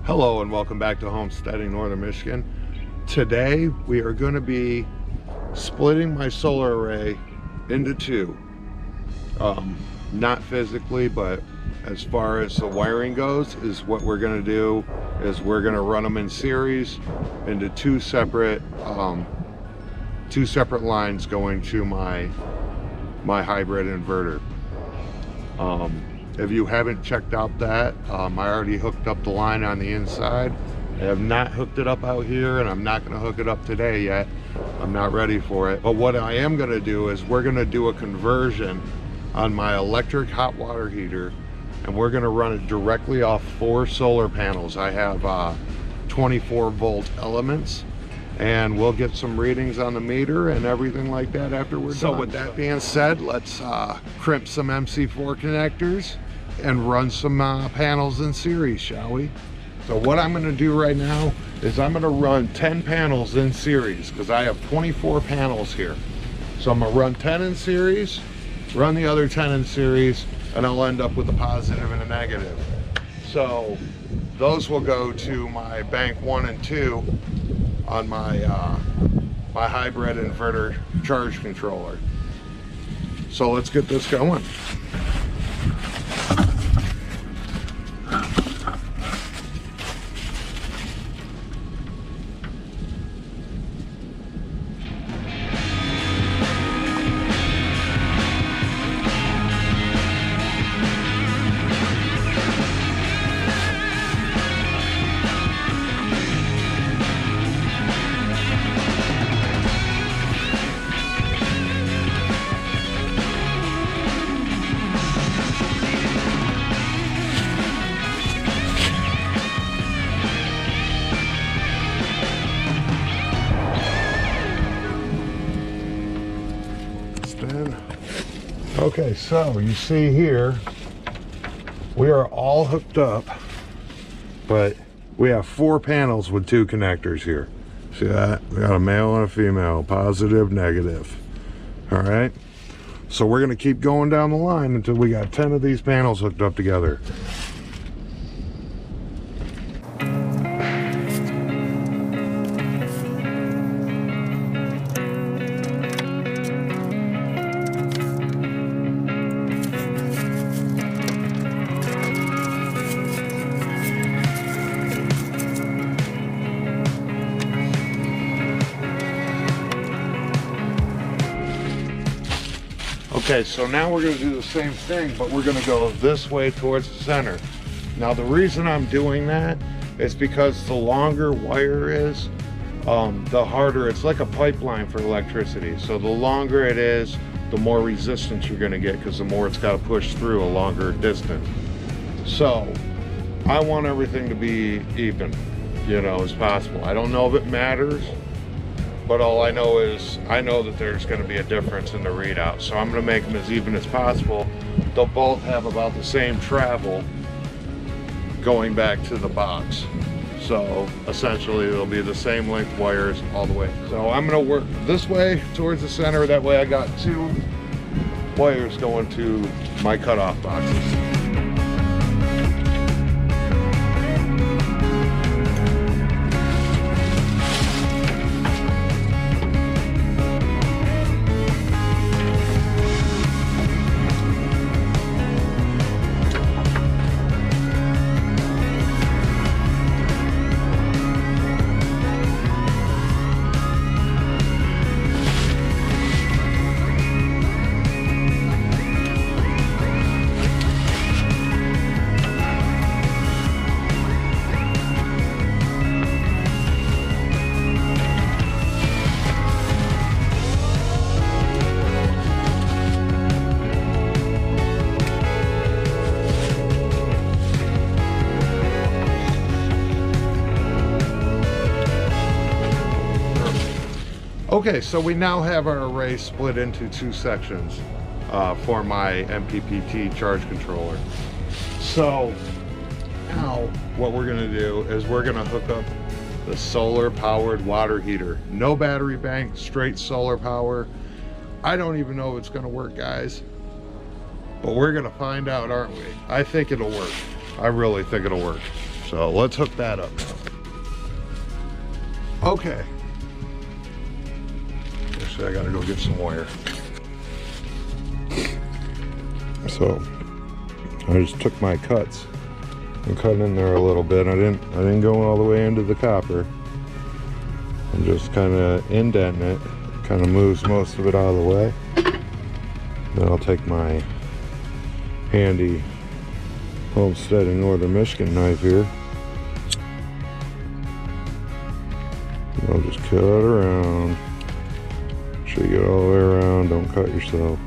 Hello and welcome back to Homesteading, Northern Michigan. Today we are going to be splitting my solar array into two. Not physically, but as far as the wiring goes, is what we're going to do is we're going to run them in series into two separate lines going to my hybrid inverter. If you haven't checked out that, I already hooked up the line on the inside. I have not hooked it up out here, and I'm not going to hook it up today yet. I'm not ready for it. But what I am going to do is we're going to do a conversion on my electric hot water heater, and we're going to run it directly off 4 solar panels. I have 24 volt elements, and we'll get some readings on the meter and everything like that after we're done. So with that being said, let's crimp some MC4 connectors and run some panels in series, shall we? So what I'm going to do right now is I'm going to run 10 panels in series because I have 24 panels here. So I'm going to run 10 in series, run the other 10 in series, and I'll end up with a positive and a negative. So those will go to my bank 1 and 2 on my my hybrid inverter charge controller. So let's get this going. Okay, so you see here, we are all hooked up, but we have 4 panels with 2 connectors here. See that? We got a male and a female, positive, negative. All right, so we're gonna keep going down the line until we got 10 of these panels hooked up together. Okay, so now we're going to do the same thing, but we're going to go this way towards the center. Now the reason I'm doing that is because the longer wire is, the harder. It's like a pipeline for electricity. So the longer it is, the more resistance you're going to get because the more it's got to push through a longer distance. So I want everything to be even, you know, as possible. I don't know if it matters, but all I know is I know that there's going to be a difference in the readout. So I'm going to make them as even as possible. They'll both have about the same travel going back to the box. So essentially they'll be the same length wires all the way. So I'm going to work this way towards the center. That way I got 2 wires going to my cutoff boxes. Okay, so we now have our array split into 2 sections for my MPPT charge controller. So now what we're gonna do is we're gonna hook up the solar powered water heater. No battery bank, straight solar power. I don't even know if it's gonna work, guys, but we're gonna find out, aren't we? I think it'll work. I really think it'll work. So let's hook that up now. Okay. Actually, I gotta go get some wire. So I just took my cuts and cut in there a little bit. I didn't go all the way into the copper. I'm just kind of indenting it. Kind of moves most of it out of the way. Then I'll take my handy Homesteading Northern Michigan knife here. And I'll just cut around. Make sure you get all the way around. Don't cut yourself.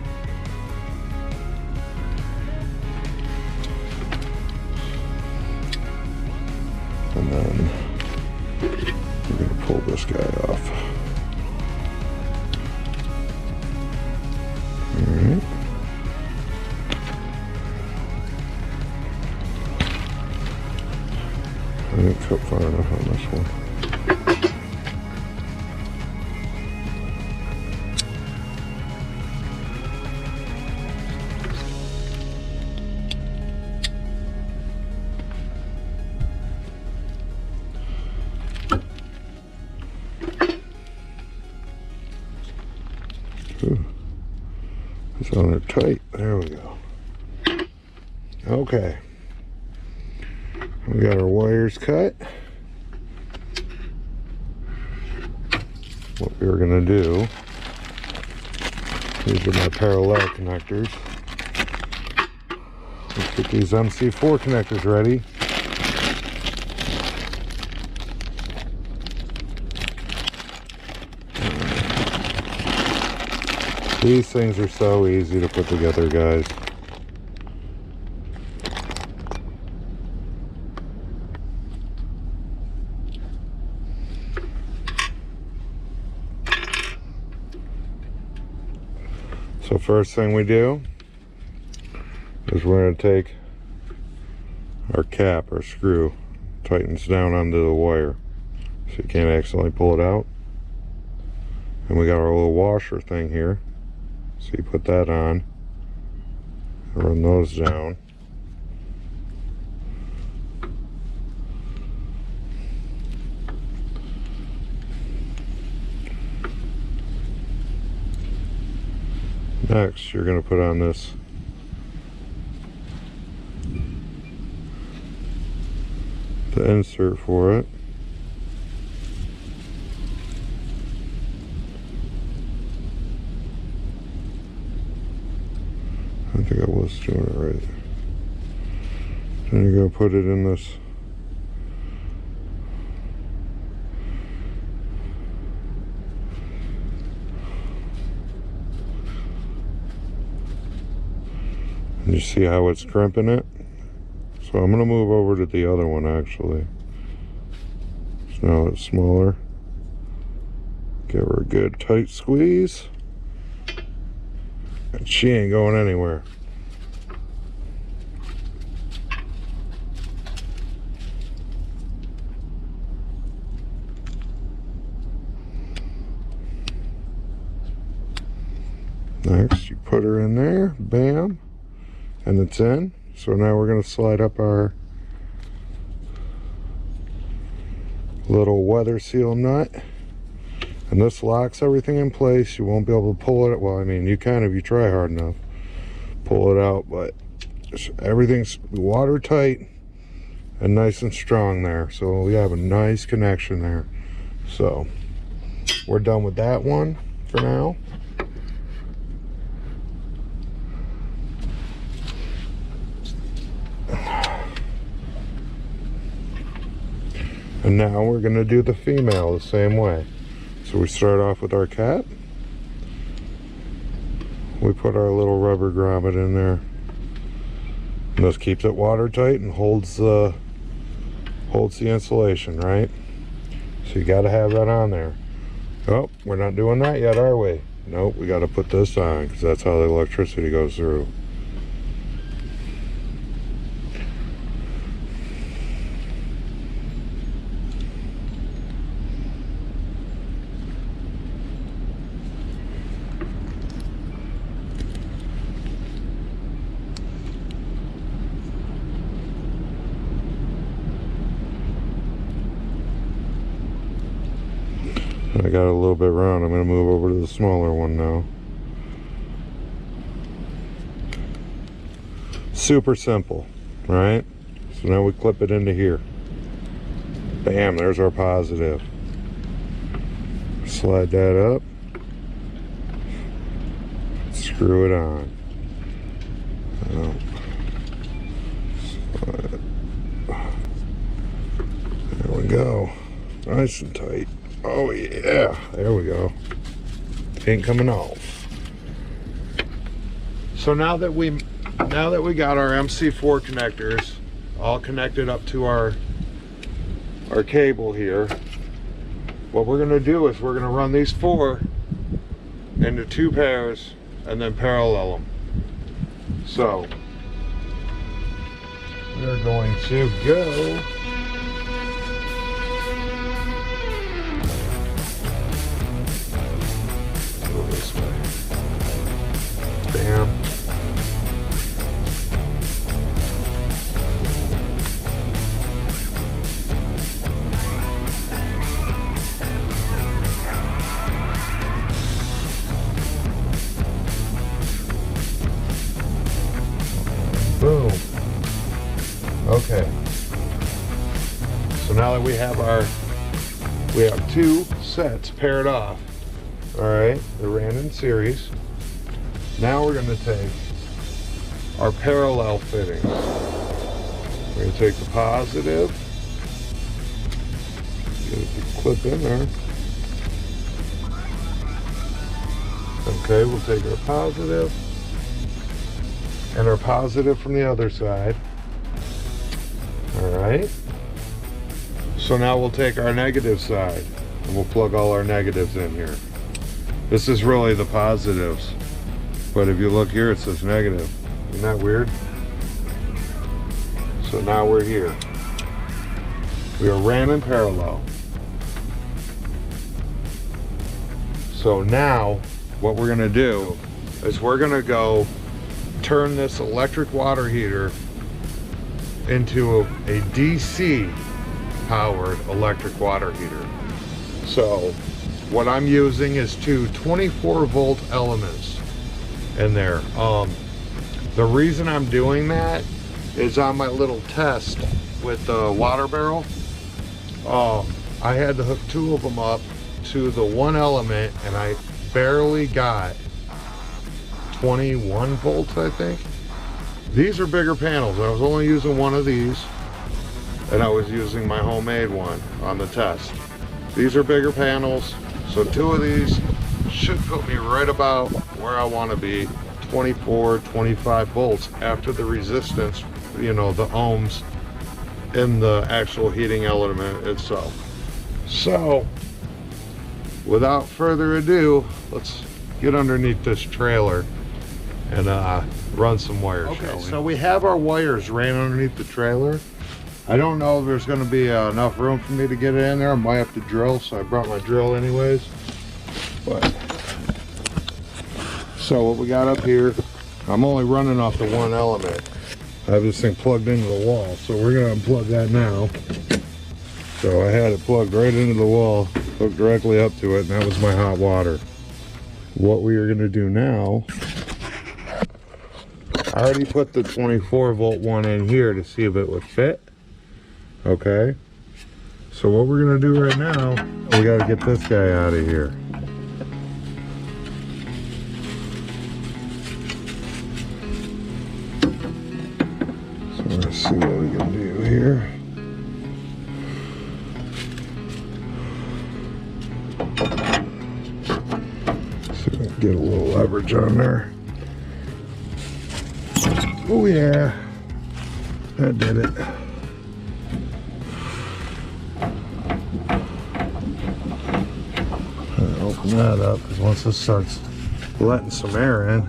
And then we're going to pull this guy off. Alright. I didn't cut far enough on this one. It's on there tight. There we go. Okay. We got our wires cut. What we're gonna do, these are my parallel connectors. Let's get these MC4 connectors ready. These things are so easy to put together, guys. So first thing we do is we're going to take our cap, our screw, tightens down onto the wire so you can't accidentally pull it out. And we got our little washer thing here. So you put that on, run those down. Next, you're going to put on this the insert for it. I think I was doing it right. Then you're going to put it in this and you see how it's crimping it? So I'm going to move over to the other one actually. So now it's smaller. Give her a good tight squeeze. And she ain't going anywhere. Next, you put her in there, bam, and it's in. So now we're going to slide up our little weather seal nut. And this locks everything in place. You won't be able to pull it. Well, I mean, you can if you try hard enough. Pull it out, but everything's watertight and nice and strong there. So we have a nice connection there. So we're done with that one for now. And now we're going to do the female the same way. So we start off with our cap. We put our little rubber grommet in there. And this keeps it watertight and holds the insulation, right? So you got to have that on there. Oh, we're not doing that yet, are we? Nope, we got to put this on because that's how the electricity goes through. I got a little bit round. I'm going to move over to the smaller one now. Super simple, right? So now we clip it into here. Bam, there's our positive. Slide that up. Screw it on. Slide. There we go. Nice and tight. Oh yeah, there we go. Ain't coming off. So now that we got our MC4 connectors all connected up to our cable here, what we're gonna do is we're gonna run these 4 into 2 pairs and then parallel them. So we're going to go this way. Bam. Boom. Okay. So now that we have 2 sets paired off. All right, they're ran in series. Now we're going to take our parallel fittings. We're going to take the positive, get the clip in there. Okay, we'll take our positive and our positive from the other side. All right. So now we'll take our negative side and we'll plug all our negatives in here. This is really the positives, but if you look here, it says negative. Isn't that weird? So now we're here. We are ran in parallel. So now what we're gonna do is we're gonna go turn this electric water heater into a DC powered electric water heater. So what I'm using is 2 24-volt elements in there. The reason I'm doing that is on my little test with the water barrel. I had to hook 2 of them up to the 1 element and I barely got 21 volts, I think. These are bigger panels. I was only using 1 of these and I was using my homemade one on the test. These are bigger panels. So 2 of these should put me right about where I want to be, 24, 25 volts after the resistance, you know, the ohms in the actual heating element itself. So without further ado, let's get underneath this trailer and run some wires. Okay, so we have our wires ran underneath the trailer. I don't know if there's going to be enough room for me to get it in there. I might have to drill, so I brought my drill anyways. But so what we got up here, I'm only running off the 1 element. I have this thing plugged into the wall, so we're going to unplug that now. So I had it plugged right into the wall, hooked directly up to it, and that was my hot water. What we are going to do now, I already put the 24-volt one in here to see if it would fit. Okay, so what we're gonna do right now, we gotta get this guy out of here. So let's see what we can do here. So we can get a little leverage on there. Oh yeah, that did it. Open that up, because once this starts letting some air in,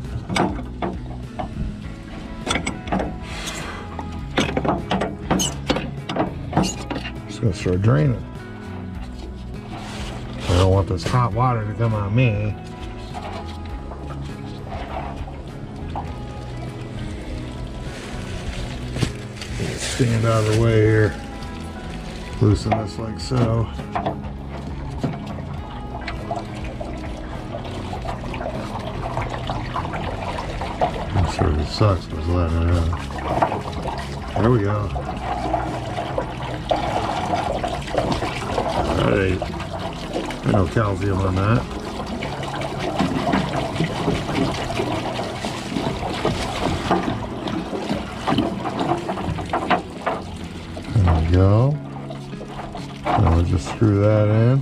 it's going to start draining. I don't want this hot water to come on me. Stand out of the way here. Loosen this like so. Sort of sucks, but it's letting it out. There we go. Alright. No calcium on that. There we go. Now we'll just screw that in.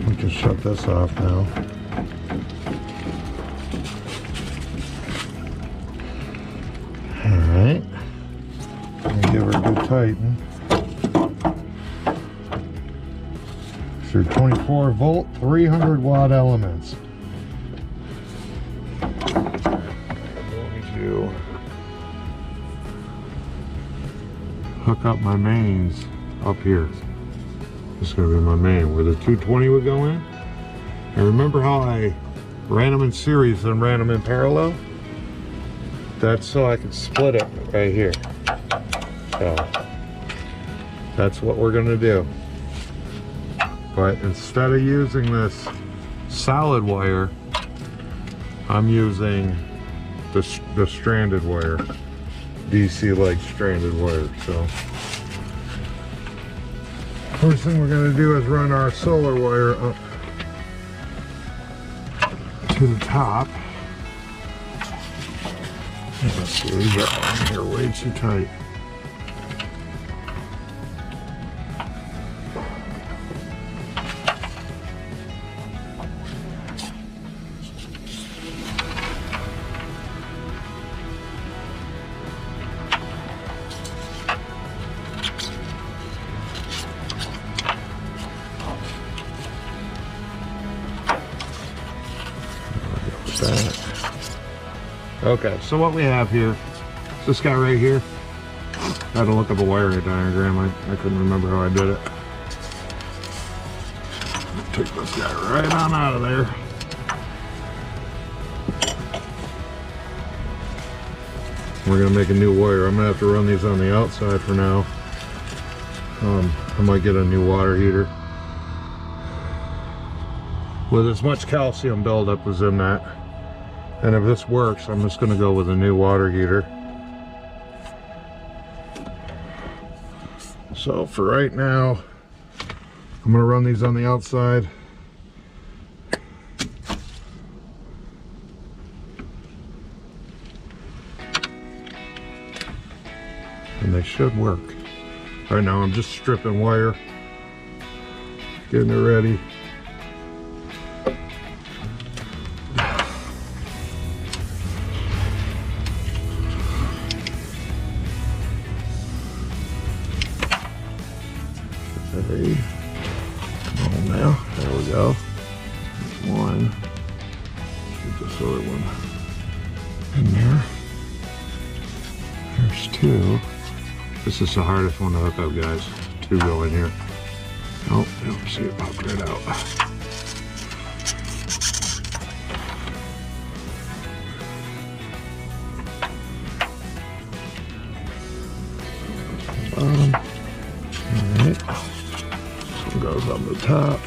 We can shut this off now. Alright. Give her a good tighten. Through 24 volt, 300 watt elements. I'm going to hook up my mains up here. This is going to be my main where the 220 would go in. And remember how I ran them in series and ran them in parallel? That's so I could split it right here. So that's what we're going to do. But instead of using this solid wire, I'm using the stranded wire, DC like stranded wire. So first thing we're going to do is run our solar wire up to the top. Let's see, we got one here way too tight. Okay, so what we have here is this guy right here. I had to look up a wiring diagram. I couldn't remember how I did it. Take this guy right on out of there. We're gonna make a new wire. I'm gonna have to run these on the outside for now. I might get a new water heater with as much calcium buildup as in that. And if this works, I'm just going to go with a new water heater. So for right now, I'm going to run these on the outside. And they should work. Right now I'm just stripping wire, getting it ready. Come on now, there we go. There's one. Let's get this other one in there. There's two. This is the hardest one to hook up, guys. Two go in here. Oh, I don't see it pop right out. Bottom. Alright. Goes on the top.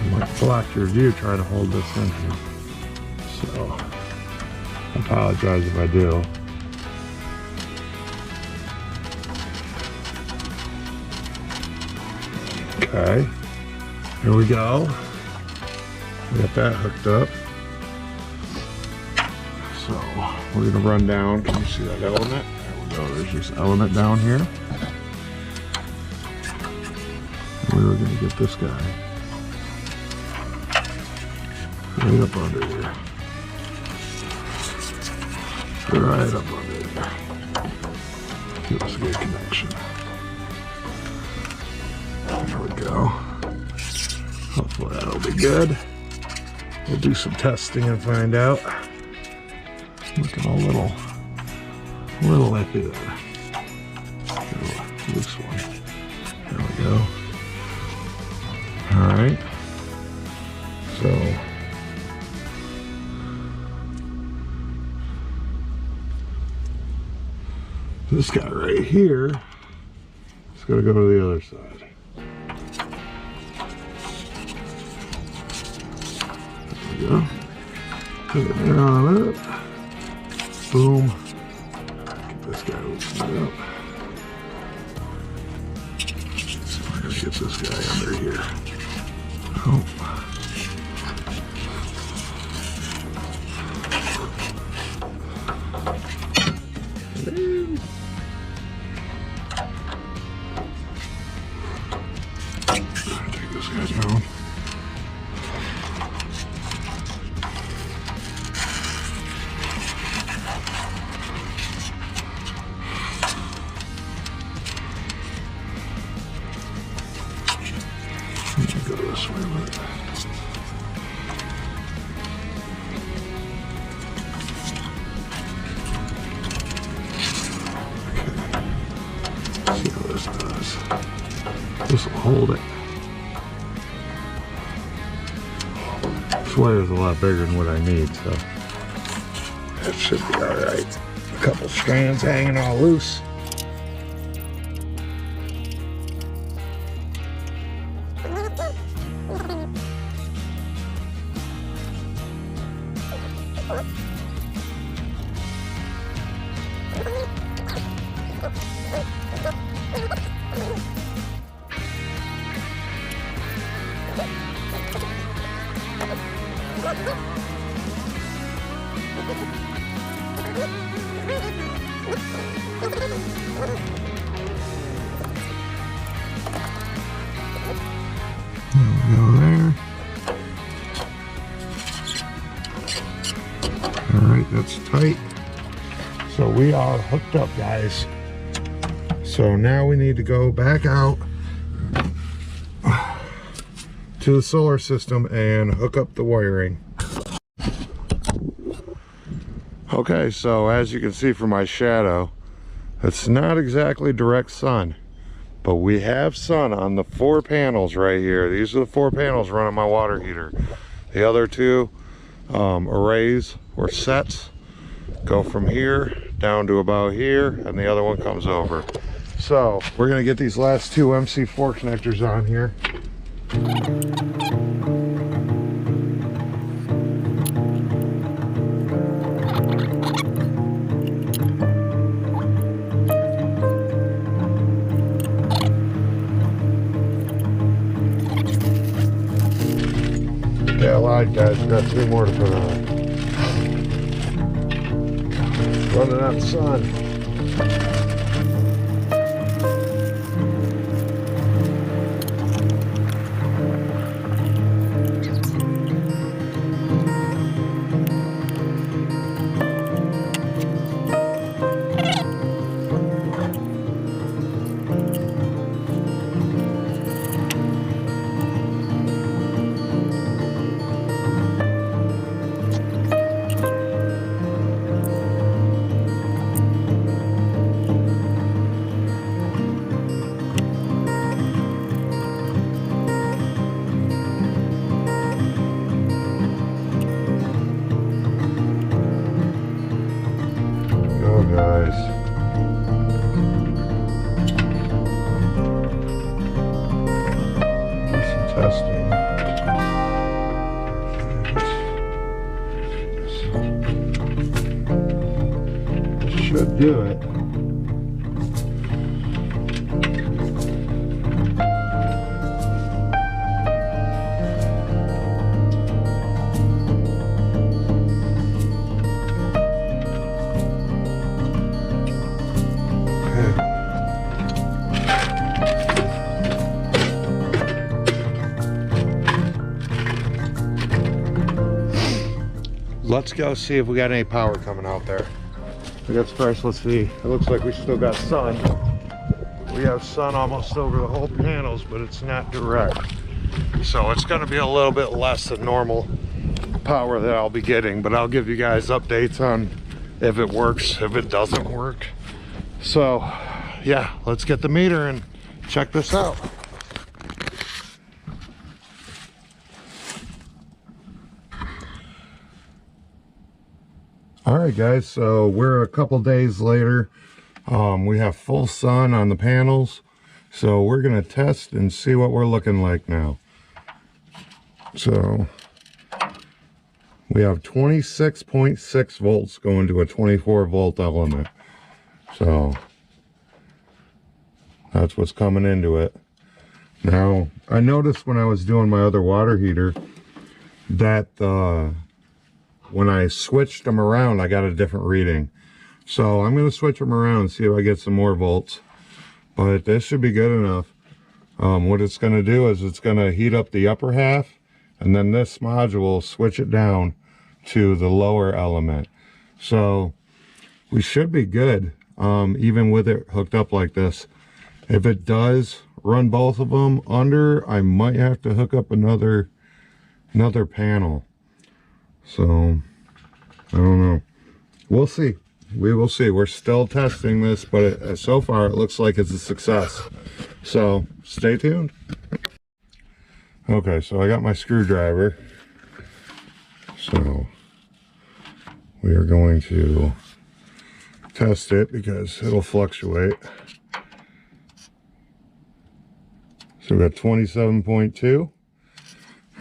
I might block your view trying to hold this in here. So, I apologize if I do. Okay, here we go. We got that hooked up. So, we're gonna run down. Can you see that element? There we go, there's this element down here. We were going to get this guy right up under there. Right up under there. Give us a good connection. There we go. Hopefully that'll be good. We'll do some testing and find out. Looking a little iffy there. Loose one. There we go. All right, so this guy right here is going to go to the other side. There we go. Put it on up. Boom. Get this guy loosened up. So I gotta get this guy under here. Oh. Take this guy down. Go this way with it. Okay. See how this does. This will hold it. This wire is a lot bigger than what I need, so that should be alright. A couple strands hanging all loose. Go there. All right, that's tight. So we are hooked up, guys. So now we need to go back out to the solar system and hook up the wiring. Okay, so as you can see from my shadow, it's not exactly direct sun, but we have sun on the 4 panels right here. These are the 4 panels running my water heater. The other 2 arrays or sets go from here down to about here, and the other one comes over. So we're gonna get these last 2 MC4 connectors on here. Yeah, I lied, guys. We've got 3 more to put on. Running out of sun. Guys, do some testing. This should do it. Let's go see if we got any power coming out there. I guess first, let's see. It looks like we still got sun. We have sun almost over the whole panels, but it's not direct. So it's gonna be a little bit less than normal power that I'll be getting, but I'll give you guys updates on if it works, if it doesn't work. So yeah, let's get the meter and check this out. All right, guys, so we're a couple days later. We have full sun on the panels, so we're gonna test and see what we're looking like now. So We have 26.6 volts going to a 24 volt element. So that's what's coming into it. Now, I noticed when I was doing my other water heater that when I switched them around, I got a different reading. So I'm going to switch them around and see if I get some more volts. But this should be good enough. What it's going to do is it's going to heat up the upper half, and then this module will switch it down to the lower element. So we should be good, even with it hooked up like this. If it does run both of them under, I might have to hook up another panel. So I don't know. We'll see. We will see. We're still testing this, but so far it looks like it's a success. So stay tuned. Okay, so I got my screwdriver. So we are going to test it because it'll fluctuate. So we got 27.2.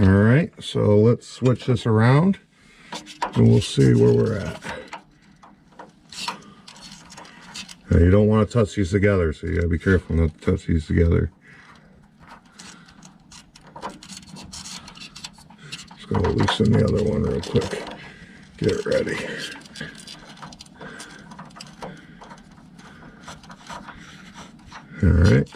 All right, so let's switch this around and we'll see where we're at. Now, you don't want to touch these together, so you gotta be careful not to touch these together. Let's go loosen the other one real quick. Get it ready. All right.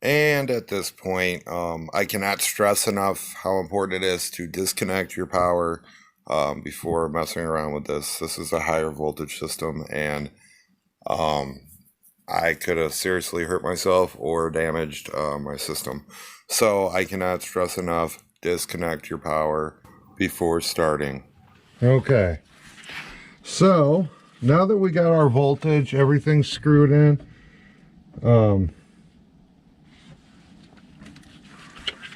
And at this point, I cannot stress enough how important it is to disconnect your power before messing around with this. This is a higher voltage system, and I could have seriously hurt myself or damaged my system. So I cannot stress enough, disconnect your power before starting. Okay, so now that we got our voltage, everything's screwed in,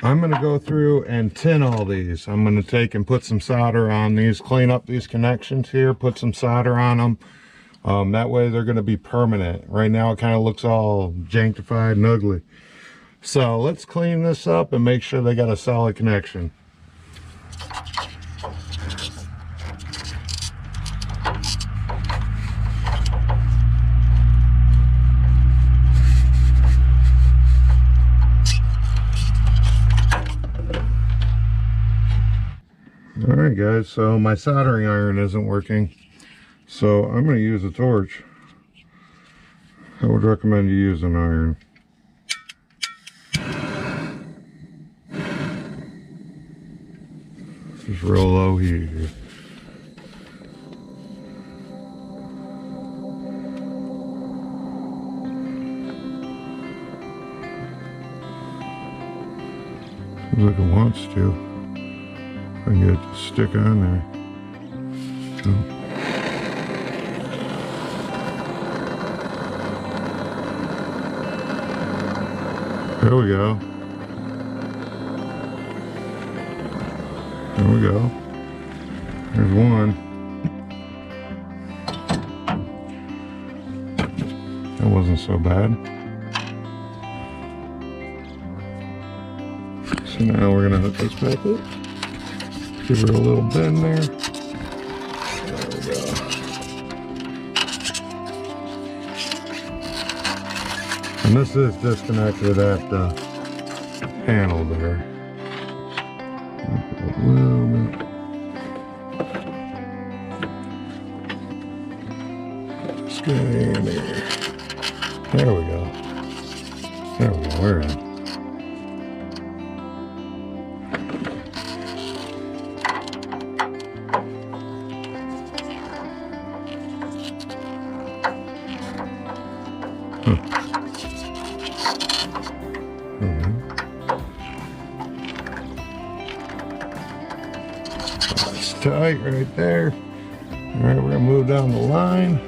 I'm going to go through and tin all these. I'm going to take and put some solder on these, clean up these connections here, put some solder on them. That way they're going to be permanent. Right now it kind of looks all jankified and ugly. So let's clean this up and make sure they got a solid connection. Alright guys, so my soldering iron isn't working, so I'm going to use a torch. I would recommend you use an iron. Just real low heat here. Seems like it wants to. I can get it to stick on there. So. There we go. There we go. There's one. That wasn't so bad. So now we're gonna hook this back up. Give her a little bend there. There we go. And this is disconnected at the panel there. A little bit. Let's get in there. There we go. There we go. We're in. That's tight right there. All right, we're gonna move down the line.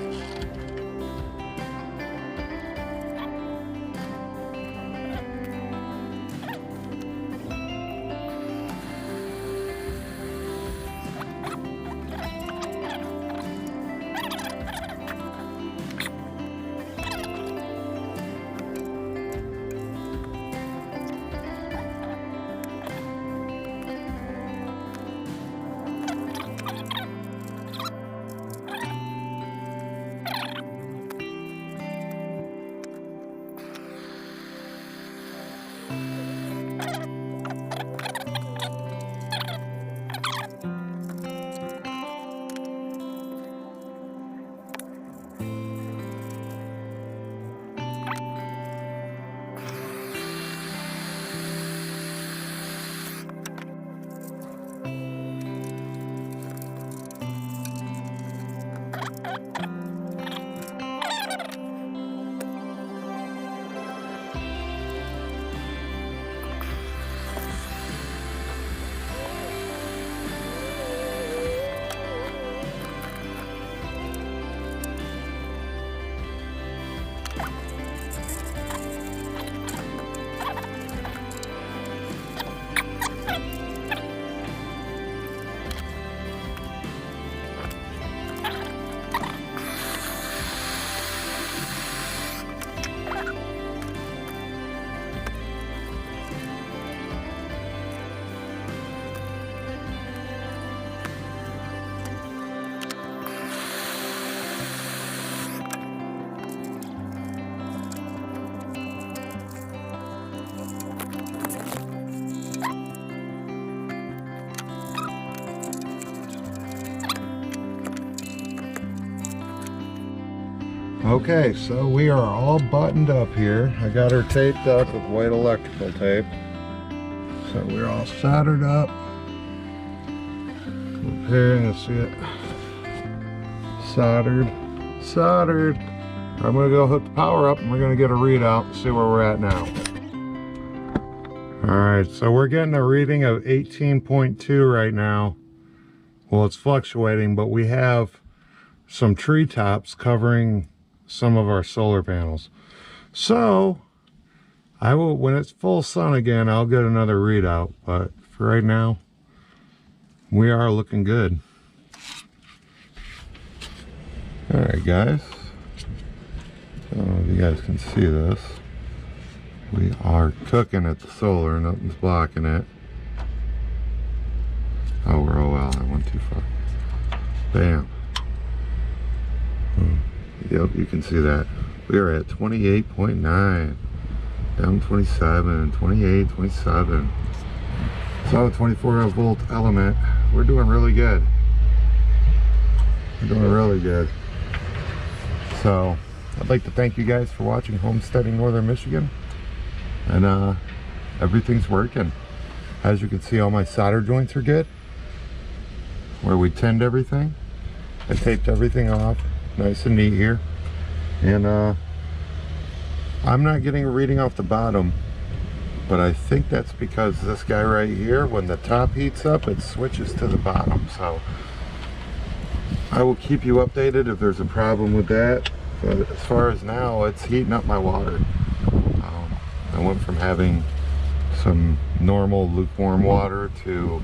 Okay, so we are all buttoned up here. I got her taped up with white electrical tape. So we're all soldered up. Up here, you see it. Soldered. I'm gonna go hook the power up and we're gonna get a readout and see where we're at now. Alright, so we're getting a reading of 18.2 right now. Well, it's fluctuating, but we have some treetops covering some of our solar panels. So I will, when it's full sun again, I'll get another readout, but for right now we are looking good. All right, guys, I don't know if you guys can see this. We are cooking at the solar, nothing's blocking it. Oh, well, I went too far. Bam. Yep, you can see that. We are at 28.9, down 27, 28, 27. So a 24 volt element. We're doing really good. We're doing really good. So I'd like to thank you guys for watching Homesteading Northern Michigan. And everything's working. As you can see, all my solder joints are good. Where we tinned everything. I taped everything off. Nice and neat here. And I'm not getting a reading off the bottom, but I think that's because this guy right here, when the top heats up, it switches to the bottom. So I will keep you updated if there's a problem with that. But as far as now, it's heating up my water. I went from having some normal lukewarm water to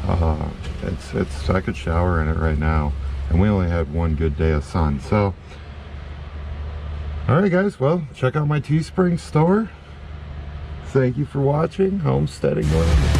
I could shower in it right now. And we only had one good day of sun. So, all right, guys, well, check out my Teespring store. Thank you for watching Homesteading Northern.